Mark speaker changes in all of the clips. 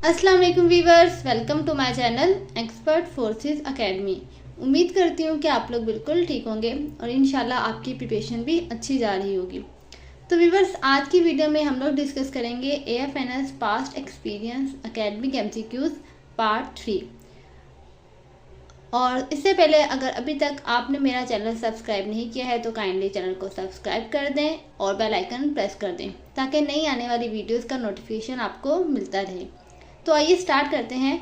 Speaker 1: अस्सलाम वालेकुम viewers, welcome to my channel expert forces academy. उम्मीद करती हूँ कि आप लोग बिल्कुल ठीक होंगे और इंशाल्लाह आपकी प्रिपरेशन भी अच्छी जा रही होगी। तो वीवर्स, आज की वीडियो में हम लोग डिस्कस करेंगे AFNS past experience academic MCQs part 3। और इससे पहले अगर अभी तक आपने मेरा चैनल सब्सक्राइब नहीं किया है तो काइंडली चैनल को सब्सक्राइब कर दें और बेल आइकन प्रेस कर दें ताकि नई आने वाली वीडियोस का नोटिफिकेशन आपको मिलता रहे। तो आइए स्टार्ट करते हैं।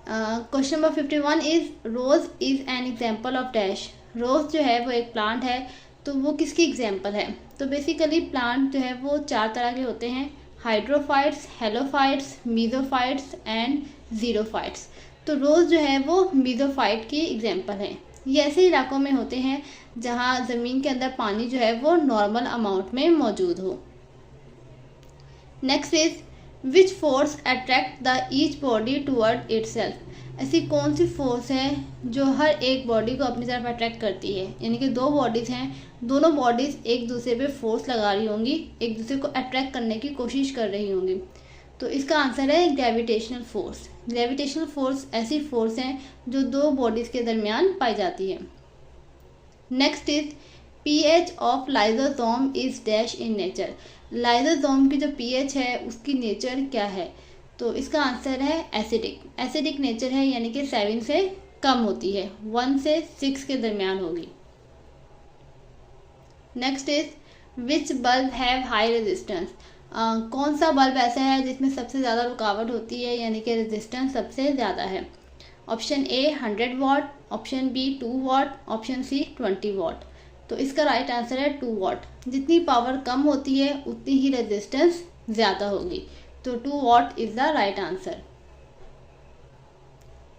Speaker 1: Question number 51 is rose is an example of dash. Rose जो है वो एक प्लांट है, तो वो किसकी एग्जाम्पल है? तो बेसिकली प्लांट जो है वो 4 तरह के होते हैं: hydrophytes, halophytes, mesophytes and xerophytes. तो रोज़ जो है वो मीजोफाइट की एग्जाम्पल है। ये ऐसे इलाकों में होते हैं जहाँ ज़मीन के अंदर पानी जो है वो नॉर्मल अमाउंट में मौजूद हो। Next is which force attract the each body toward itself. ऐसी कौन सी फोर्स है जो हर एक बॉडी को अपनी तरफ अट्रैक्ट करती है? यानी कि 2 बॉडीज़ हैं, दोनों बॉडीज़ एक दूसरे पे फोर्स लगा रही होंगी, एक दूसरे को अट्रैक्ट करने की कोशिश कर रही होंगी। तो इसका आंसर है ग्रेविटेशनल फोर्स। ग्रेविटेशनल फोर्स ऐसी फोर्स है जो 2 बॉडीज़ के दरमियान पाई जाती है। Next is pH of lysosome is dash in nature. Lysosome की जो pH है उसकी नेचर क्या है? तो इसका आंसर है एसिडिक। एसिडिक नेचर है, यानी कि 7 से कम होती है, 1 से 6 के दरमियान होगी। Next is which bulb have high resistance. कौन सा बल्ब ऐसा है जिसमें सबसे ज़्यादा रुकावट होती है, यानी कि रेजिस्टेंस सबसे ज़्यादा है? Option A 100 watt, option B 2 watt, option C 20 watt. तो इसका राइट आंसर है 2 वाट। जितनी पावर कम होती है उतनी ही रेजिस्टेंस ज़्यादा होगी, तो 2 what is the right answer.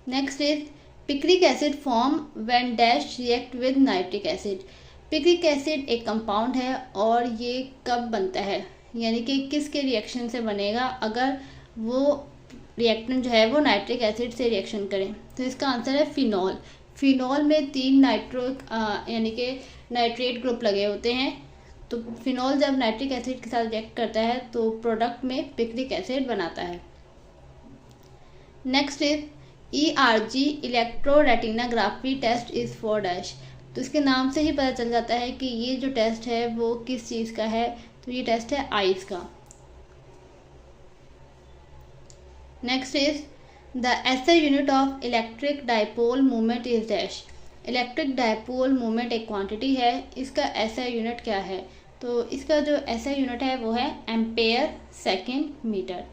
Speaker 1: Next is picric acid form when dash react with nitric acid. Picric acid एक कंपाउंड है और ये कब बनता है, यानी कि किसके रिएक्शन से बनेगा अगर वो रिएक्टेंट जो है वो नाइट्रिक एसिड से रिएक्शन करें? तो इसका आंसर है फिनॉल। फिनॉल में 3 यानी कि नाइट्रेट ग्रुप लगे होते हैं। तो फिनॉल जब नाइट्रिक एसिड के साथ रिएक्ट करता है तो प्रोडक्ट में पिक्रिक एसिड बनाता है। Next is ERG electroretinography test is for dash. तो इसके नाम से ही पता चल जाता है कि ये जो टेस्ट है वो किस चीज़ का है। तो ये टेस्ट है आइज का। Next is the SI unit of electric dipole moment is dash. Electric dipole moment एक क्वांटिटी है, इसका SI यूनिट क्या है? तो इसका जो SI यूनिट है वो है ampere second metre.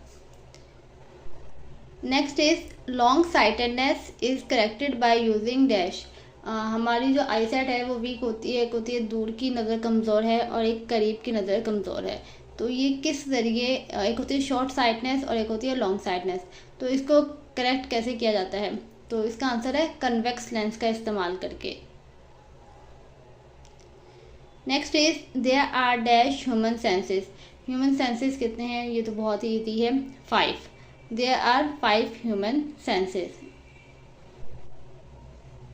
Speaker 1: Next is long sightedness is corrected by using dash. हमारी जो आईसाइट है वो वीक होती है, एक होती है दूर की नज़र कमज़ोर है और एक करीब की नज़र कमज़ोर है। तो ये किस ज़रिए, एक होती है शॉर्ट साइटनेस और एक होती है लॉन्ग साइटनेस। तो इसको करेक्ट कैसे किया जाता है? तो इसका आंसर है कन्वेक्स लेंस का इस्तेमाल करके। Next is there are dash human senses. Human senses कितने हैं? ये तो बहुत ही ईजी है, 5। There are 5 human senses.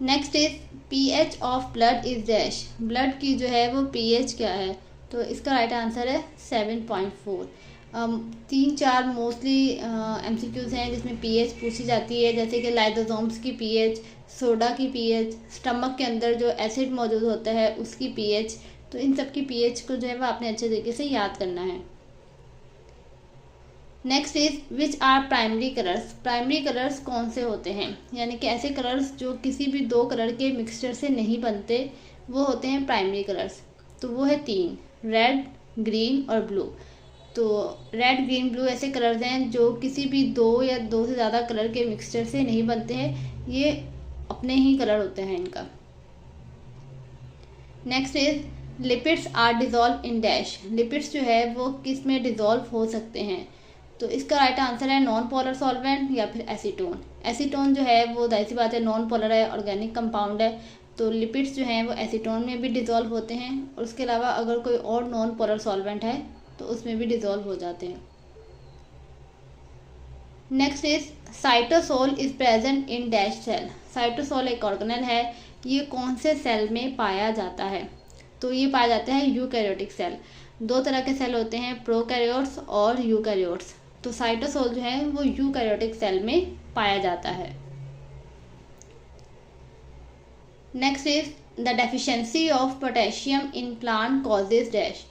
Speaker 1: Next is pH of blood is dash. Blood की जो है वो pH क्या है? तो इसका राइट आंसर है 7.4। 3-4 मोस्टली MCQs हैं जिसमें pH पूछी जाती है, जैसे कि लाइसोसोम्स की pH, सोडा की pH, स्टमक के अंदर जो एसिड मौजूद होता है उसकी pH। तो इन सब की pH को जो है वो आपने अच्छे तरीके से याद करना है। Next is which are primary colours. Primary colours कौन से होते हैं? यानी कि ऐसे कलर्स जो किसी भी 2 कलर के मिक्सचर से नहीं बनते, वो होते हैं प्राइमरी कलर्स। तो वो है 3, रेड, ग्रीन और ब्लू। तो रेड, ग्रीन, ब्लू ऐसे कलर्स हैं जो किसी भी 2 या 2 से ज़्यादा कलर के मिक्सचर से नहीं बनते हैं, ये अपने ही कलर होते हैं इनका। Next is lipids are dissolve in dash. Lipids जो है वो किस में डिज़ोल्व हो सकते हैं? तो इसका राइट आंसर है नॉन पोलर सॉल्वेंट या फिर एसीटोन। एसीटोन जो है वो जाहिर सी बात है नॉन पोलर है, ऑर्गेनिक कंपाउंड है। तो लिपिड्स जो हैं वो एसीटोन में भी डिज़ोल्व होते हैं और उसके अलावा अगर कोई और नॉन पोलर सॉल्वेंट है तो उसमें भी डिज़ोल्व हो जाते हैं। Next is cytosol is present in dash cell. Cytosol एक ऑर्गेनेल है, ये कौन से सेल में पाया जाता है? तो ये पाया जाता है यूकैरियोटिक सेल। 2 तरह के सेल होते हैं, प्रोकैरियोट्स और यूकैरियोट्स। तो साइटोसोल जो है वो यूकैरियोटिक सेल में पाया जाता है। Next is the deficiency of potassium in plant causes dash.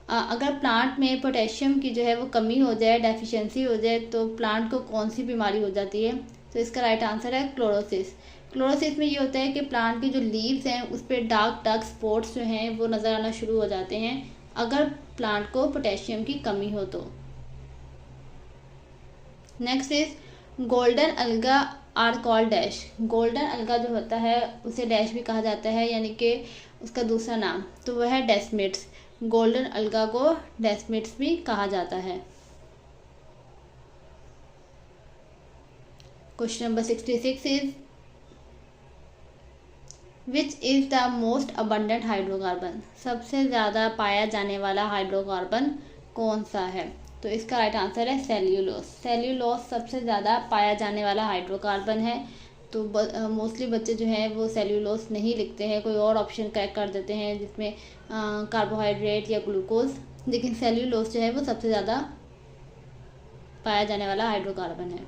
Speaker 1: अगर प्लांट में पोटेशियम की जो है वो कमी हो जाए, डेफिशिएंसी हो जाए, तो प्लांट को कौन सी बीमारी हो जाती है? तो इसका राइट आंसर है क्लोरोसिस। क्लोरोसिस में ये होता है कि प्लांट की जो लीव्स हैं उस पर डार्क स्पॉट्स जो हैं वो नज़र आना शुरू हो जाते हैं अगर प्लांट को पोटेशियम की कमी हो तो। नेक्स्ट इज गोल्डन अलगा आर कॉल्ड डैश। गोल्डन अलगा जो होता है उसे डैश भी कहा जाता है, यानी कि उसका दूसरा नाम, तो वह है डेस्मिड्स। गोल्डन अलगा को डेस्मिड्स भी कहा जाता है। Question number 66 is which is the most abundant hydrocarbon. सबसे ज़्यादा पाया जाने वाला हाइड्रोकार्बन कौन सा है? तो इसका राइट आंसर है सेल्यूलोस। सेल्यूलोस सबसे ज़्यादा पाया जाने वाला हाइड्रोकार्बन है। तो मोस्टली बच्चे जो हैं वो सेल्यूलोस नहीं लिखते हैं, कोई और ऑप्शन क्रैक कर देते हैं जिसमें कार्बोहाइड्रेट या ग्लूकोज, लेकिन सेल्यूलोस जो है वो सबसे ज़्यादा पाया जाने वाला हाइड्रोकार्बन है।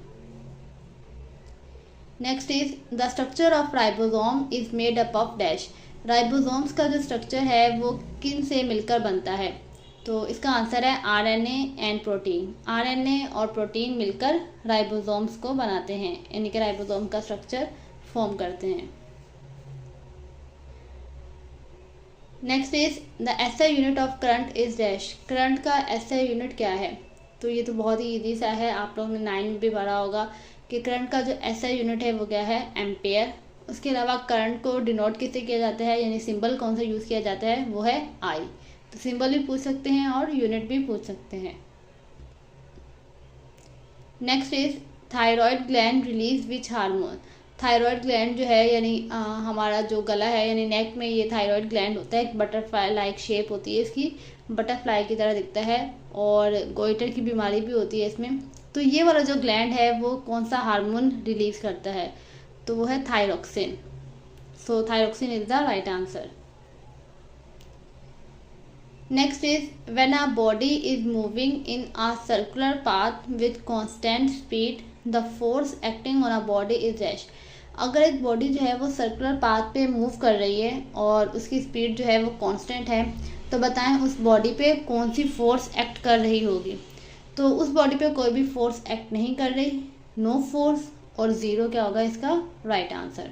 Speaker 1: Next is the structure of ribosome is made up of dash. Ribosomes का जो स्ट्रक्चर है वो किन से मिलकर बनता है? तो इसका आंसर है आरएनए एंड प्रोटीन। आरएनए और प्रोटीन मिलकर राइबोसोम्स को बनाते हैं, यानी कि राइबोसोम का स्ट्रक्चर फॉर्म करते हैं। Next is the SI unit of current is dash. Current का एसआई यूनिट क्या है? तो ये तो बहुत ही ईजी सा है, आप लोगों ने 9 में भी पढ़ा होगा कि करंट का जो एसआई यूनिट है वो क्या है? एम्पेयर। उसके अलावा करंट को डिनोट किससे किया जाता है, यानी सिंबल कौन सा यूज़ किया जाता है? वो है आई। तो सिंबल भी पूछ सकते हैं और यूनिट भी पूछ सकते हैं। Next is thyroid gland release which hormone. Thyroid gland जो है यानी हमारा जो गला है यानी नेक में ये थायराइड ग्लैंड होता है, एक बटरफ्लाई लाइक शेप होती है इसकी, बटरफ्लाई की तरह दिखता है और गोइटर की बीमारी भी होती है इसमें। तो ये वाला जो ग्लैंड है वो कौन सा हार्मोन रिलीज करता है? तो वो है thyroxine. So thyroxine is the right answer. Next is when a body is moving in a circular path with constant speed the force acting on a body is dash. अगर एक body जो है वो सर्कुलर पाथ पे move कर रही है और उसकी स्पीड जो है वो कांस्टेंट है, तो बताएं उस बॉडी पे कौन सी फोर्स एक्ट कर रही होगी? तो उस बॉडी पे कोई भी फोर्स एक्ट नहीं कर रही, नो फोर्स, और ज़ीरो क्या होगा इसका right answer.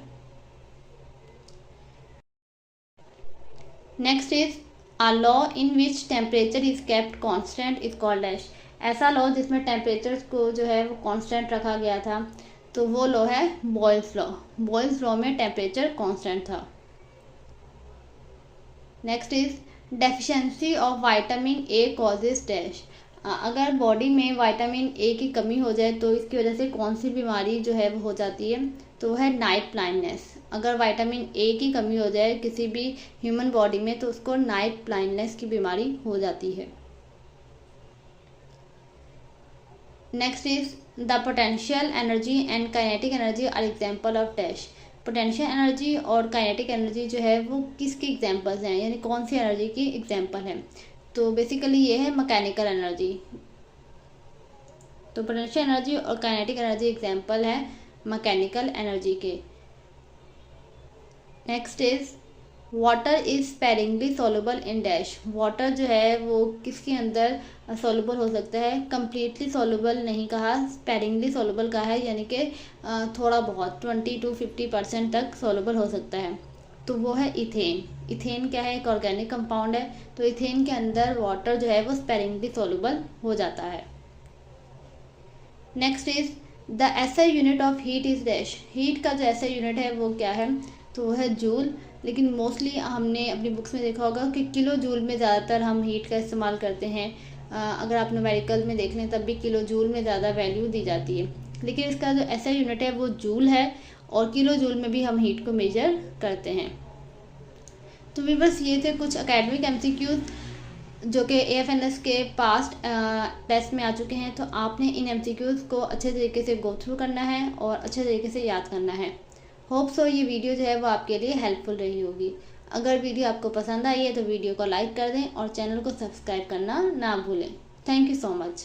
Speaker 1: Next is a law in which temperature is kept constant is called dash. ऐसा लॉ जिसमें टेम्परेचर को जो है वो कांस्टेंट रखा गया था, तो वो लॉ है बॉयल्स लॉ। बॉयल्स लॉ में टेम्परेचर कांस्टेंट था। Next is deficiency of vitamin A causes dash. अगर बॉडी में विटामिन ए की कमी हो जाए तो इसकी वजह से कौन सी बीमारी जो है वो हो जाती है? तो वो है नाइट ब्लाइंडनेस। अगर विटामिन ए की कमी हो जाए किसी भी ह्यूमन बॉडी में तो उसको नाइट ब्लाइंडनेस की बीमारी हो जाती है। Next is the potential energy and kinetic energy are example of dash. Potential energy और काइनेटिक एनर्जी जो है वो किसकी एग्जाम्पल्स हैं, यानी कौन सी एनर्जी की एग्जाम्पल है? तो बेसिकली ये है मैकेनिकल एनर्जी। तो पोटेंशियल एनर्जी और काइनेटिक एनर्जी एग्जाम्पल है मैकेनिकल एनर्जी के। Next is water is sparingly soluble in dash. Water जो है वो किसके अंदर सोलुबल हो सकता है? कंप्लीटली सोलुबल नहीं कहा, स्पेरिंगली सोलुबल कहा है, यानी कि थोड़ा बहुत 20 to 50% तक सोलुबल हो सकता है। तो वो है इथेन। इथेन क्या है? एक ऑर्गेनिक कंपाउंड है। तो इथेन के अंदर वाटर जो है वो स्पेरिंगली सोलुबल हो जाता है। Next is the SI unit of heat is dash. Heat का जो एसआई यूनिट है वो क्या है? तो वो है जूल। लेकिन मोस्टली हमने अपनी बुक्स में देखा होगा कि किलो जूल में ज़्यादातर हम हीट का इस्तेमाल करते हैं। अगर आप न्यूमेरिकल में देख लें तब भी किलो जूल में ज़्यादा वैल्यू दी जाती है, लेकिन इसका जो एसआई यूनिट है वो जूल है और किलो जूल में भी हम हीट को मेजर करते हैं। तो व्यूअर्स ये थे कुछ एकेडमिक एमसीक्यूज़ जो कि AFNS के पास्ट टेस्ट में आ चुके हैं। तो आपने इन एमसीक्यूज़ को अच्छे तरीके से गो थ्रू करना है और अच्छे तरीके से याद करना है। होप सो ये वीडियो जो है वो आपके लिए हेल्पफुल रही होगी। अगर वीडियो आपको पसंद आई है तो वीडियो को लाइक कर दें और चैनल को सब्सक्राइब करना ना भूलें। Thank you so much.